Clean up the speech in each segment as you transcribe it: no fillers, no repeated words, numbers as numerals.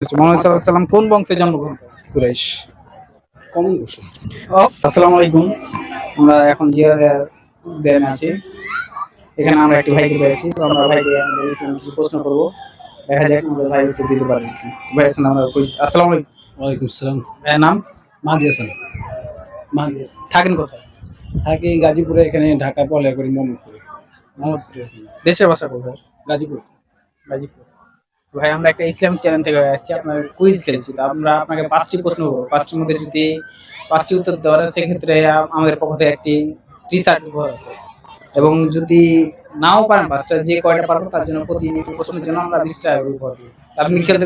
মোহাম্মদ সাল্লাল্লাহু আলাইহি ওয়াসাল্লাম কোন বংশে জন্মগ্রহণ করেন? কুরাইশ। Common question. আসসালামু আলাইকুম। আমরা এখন জিয়াদের উদ্যানে আছি। এখানে আমরা একটি ভাইকে পেয়েছি। তো আমরা ভাইকে আমাদের ইসলামিক কিছু প্রশ্ন করব। দেখা যাক আমাদের ভাই উত্তর দিতে পারবে কিনা। ভাইয়ের সাথে আমরা আসসালামু আলাইকুম। ওয়ালাইকুম সালাম। ভাইয়ের নাম? মাহদি হাসান। মাহদি হাসান। থাকেন কোথায়? থাকি গাজীপুরে, এখানে ঢাকা পড়ালেখা করি মোহাম্মদপুরে। মোহাম্মদপুরে। দেশের বাসা কোথায়? গাজীপুর। গাজীপুর। ভাই আমরা একটা ইসলামিক চ্যানেল থেকে আসছি, আপনার কুইজ খেলছি। তো আমরা আপনাকে ৫টি প্রশ্ন করব। ৫টির মধ্যে যদি ৫টি উত্তর দেওয়া হয় সেক্ষেত্রে আমাদের পক্ষ থেকে একটি টি-শার্ট উপহার আছে। এবং যদি নাও পারেন ৫টা, যে কয়টা পারবো তার জন্য প্রতি প্রশ্নের জন্য আমরা ২০ টাকা করে উপহার দিব। আপনি খেলতে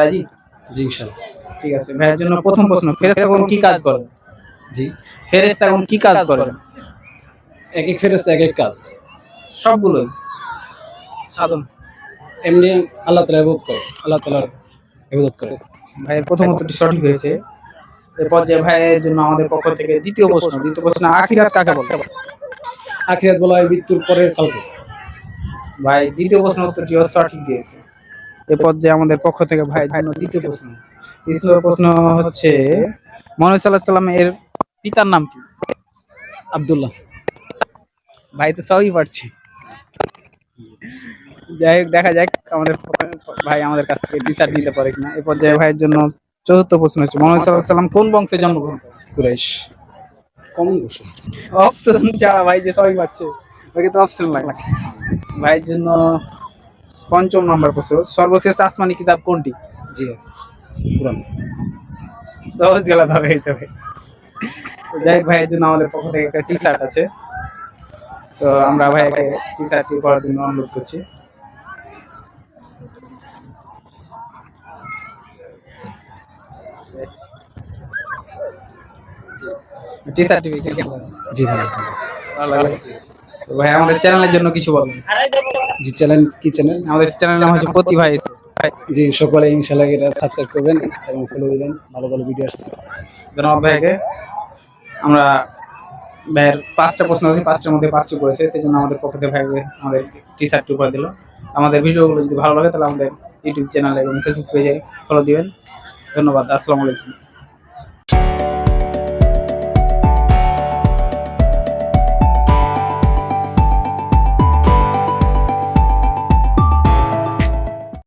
রাজি? জি ইনশাআল্লাহ। ঠিক আছে। ভাইয়ের জন্য প্রথম প্রশ্ন, ফেরেশতাগণ কি কাজ করেন? জি। ফেরেশতাগণ কি কাজ করেন? এক এক ফেরেশতা এক এক কাজ। সবগুলোই সাধন। এমনি আল্লাহ তাআলা ইবাদত করে। আল্লাহ তাআলার ইবাদত করে। ভাইয়ের প্রথম উত্তরটি সঠিক হয়েছে। এই পর্যায়ে ভাইয়ের জন্য আমাদের পক্ষ থেকে দ্বিতীয় প্রশ্ন, আখিরাত কাকে বলে? আখিরাত বলা হয় মৃত্যুর পরের কালকে। ভাই দ্বিতীয় প্রশ্ন উত্তরটিও সঠিক দিয়েছে। এ পর্যায়ে আমাদের পক্ষ থেকে ভাই জন্য তৃতীয় প্রশ্ন। তৃতীয় প্রশ্ন হচ্ছে মুহাম্মদ সাল্লাল্লাহু আলাইহি ওয়াসাল্লাম এর পিতার নাম কি? আব্দুল্লাহ। ভাই তো সবই পারছি। যাই হোক, দেখা যাক আমাদের ভাই আমাদের কাছ থেকে টি-শার্ট নিতে পারে কিনা। এ পর্যায়ে ভাইয়ের জন্য চতুর্থ প্রশ্ন হচ্ছে মুহাম্মদ সাল্লাল্লাহু আলাইহি ওয়াসাল্লাম কোন বংশে জন্মগ্রহণ করেন? কুরাইশ। Common question. অপশন ছাড়া ভাই যে সবই পারছে, ওকে তো অপশন লাগে। ভাইয়ের জন্য পঞ্চম নম্বর প্রশ্ন, সর্বশেষ আসমানি কিতাব কোনটি? জি কুরআন। সহজ গেলা ধরে হয়ে যাবে। যাই হোক, ভাইয়ের জন্য আমাদের পক্ষ থেকে একটা টি-শার্ট আছে। তো আমরা ভাইকে টি-শার্টটি পরার জন্য অনুরোধ করছি। টি-শার্টটি জি ভাই। ভালো লাগলো। তো ভাই আমাদের চ্যানেলের জন্য কিছু বলুন। জি চ্যানেল কি চ্যানেল? আমাদের চ্যানেলের নাম হচ্ছে প্রতিভা এসে। জি সকলে ইনশাআল্লাহ এটা সাবস্ক্রাইব করবেন এবং ফলো দিবেন। ভালো ভালো ভিডিও আসছে। ধন্যবাদ ভাইকে। আমরা ভাইয়ের ৫টা প্রশ্ন আছে, ৫টার মধ্যে ৫টি করেছে, সেজন্য আমাদের পক্ষ থেকে ভাইকে আমাদের টি-শার্টটি উপহার দিল। আমাদের ভিডিওগুলো যদি ভালো লাগে তাহলে আমাদের ইউটিউব চ্যানেল এবং ফেসবুক পেজে ফলো দিবেন। ধন্যবাদ। আসসালামু আলাইকুম।